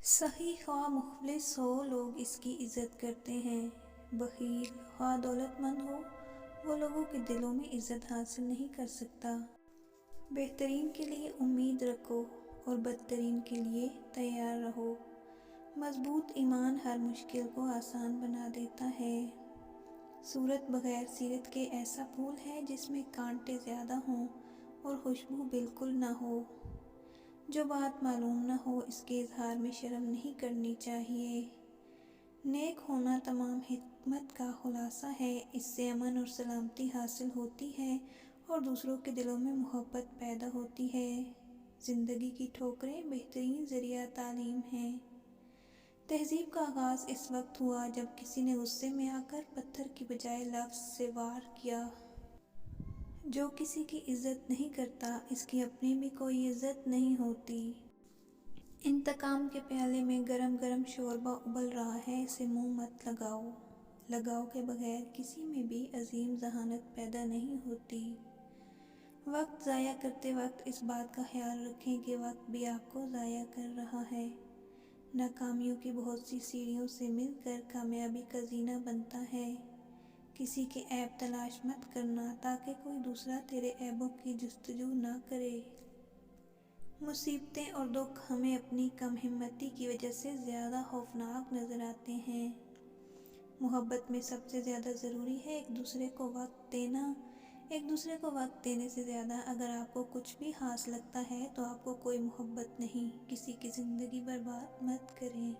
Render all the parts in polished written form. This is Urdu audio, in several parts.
صحیح خواہ مخلص ہو لوگ اس کی عزت کرتے ہیں، بخیل خواہ دولت مند ہو وہ لوگوں کے دلوں میں عزت حاصل نہیں کر سکتا۔ بہترین کے لیے امید رکھو اور بدترین کے لیے تیار رہو۔ مضبوط ایمان ہر مشکل کو آسان بنا دیتا ہے۔ صورت بغیر سیرت کے ایسا پھول ہے جس میں کانٹے زیادہ ہوں اور خوشبو بالکل نہ ہو۔ جو بات معلوم نہ ہو اس کے اظہار میں شرم نہیں کرنی چاہیے۔ نیک ہونا تمام حکمت کا خلاصہ ہے، اس سے امن اور سلامتی حاصل ہوتی ہے اور دوسروں کے دلوں میں محبت پیدا ہوتی ہے۔ زندگی کی ٹھوکریں بہترین ذریعہ تعلیم ہیں۔ تہذیب کا آغاز اس وقت ہوا جب کسی نے غصے میں آ کر پتھر کی بجائے لفظ سے وار کیا۔ جو کسی کی عزت نہیں کرتا اس کی اپنی بھی کوئی عزت نہیں ہوتی۔ انتقام کے پیالے میں گرم گرم شوربہ ابل رہا ہے، اسے منہ مت لگاؤ۔ لگاؤ کے بغیر کسی میں بھی عظیم ذہانت پیدا نہیں ہوتی۔ وقت ضائع کرتے وقت اس بات کا خیال رکھیں کہ وقت بھی آپ کو ضائع کر رہا ہے۔ ناکامیوں کی بہت سی سیڑھیوں سے مل کر کامیابی کا زینہ بنتا ہے۔ کسی کے عیب تلاش مت کرنا تاکہ کوئی دوسرا تیرے عیبوں کی جستجو نہ کرے۔ مصیبتیں اور دکھ ہمیں اپنی کم ہمتی کی وجہ سے زیادہ خوفناک نظر آتے ہیں۔ محبت میں سب سے زیادہ ضروری ہے ایک دوسرے کو وقت دینا۔ ایک دوسرے کو وقت دینے سے زیادہ اگر آپ کو کچھ بھی خاص لگتا ہے تو آپ کو کوئی محبت نہیں۔ کسی کی زندگی برباد مت کریں۔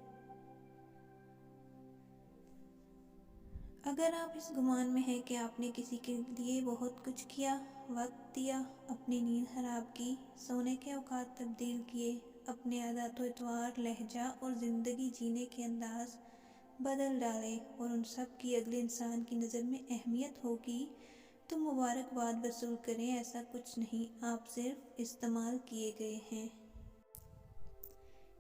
اگر آپ اس گمان میں ہیں کہ آپ نے کسی کے لیے بہت کچھ کیا، وقت دیا، اپنی نیند خراب کی، سونے کے اوقات تبدیل کیے، اپنے عادات و اطوار، لہجہ اور زندگی جینے کے انداز بدل ڈالے اور ان سب کی اگلے انسان کی نظر میں اہمیت ہوگی تو مبارکباد وصول کریں۔ ایسا کچھ نہیں، آپ صرف استعمال کیے گئے ہیں۔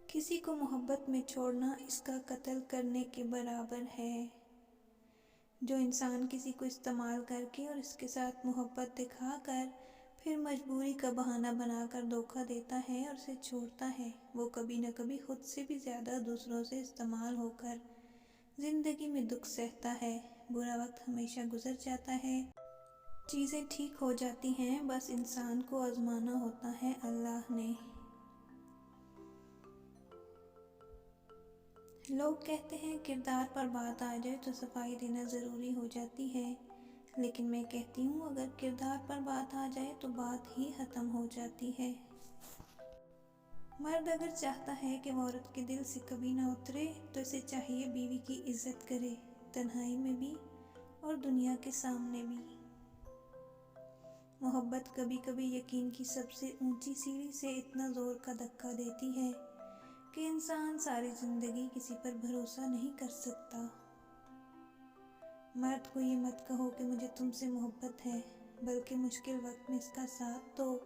کسی کو محبت میں چھوڑنا اس کا قتل کرنے کے برابر ہے۔ جو انسان کسی کو استعمال کر کے اور اس کے ساتھ محبت دکھا کر پھر مجبوری کا بہانہ بنا کر دھوکہ دیتا ہے اور اسے چھوڑتا ہے، وہ کبھی نہ کبھی خود سے بھی زیادہ دوسروں سے استعمال ہو کر زندگی میں دکھ سہتا ہے۔ برا وقت ہمیشہ گزر جاتا ہے، چیزیں ٹھیک ہو جاتی ہیں، بس انسان کو آزمانا ہوتا ہے اللہ نے۔ لوگ کہتے ہیں کردار پر بات آ جائے تو صفائی دینا ضروری ہو جاتی ہے، لیکن میں کہتی ہوں اگر کردار پر بات آ جائے تو بات ہی ختم ہو جاتی ہے۔ مرد اگر چاہتا ہے کہ وہ عورت کے دل سے کبھی نہ اترے تو اسے چاہیے بیوی کی عزت کرے، تنہائی میں بھی اور دنیا کے سامنے بھی۔ محبت کبھی کبھی یقین کی سب سے اونچی سیڑھی سے اتنا زور کا دھکا دیتی ہے کہ انسان ساری زندگی کسی پر بھروسہ نہیں کر سکتا۔ مرد کو یہ مت کہو کہ مجھے تم سے محبت ہے، بلکہ مشکل وقت میں اس کا ساتھ دو،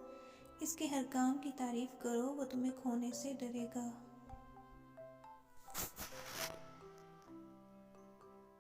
اس کے ہر کام کی تعریف کرو، وہ تمہیں کھونے سے ڈرے گا۔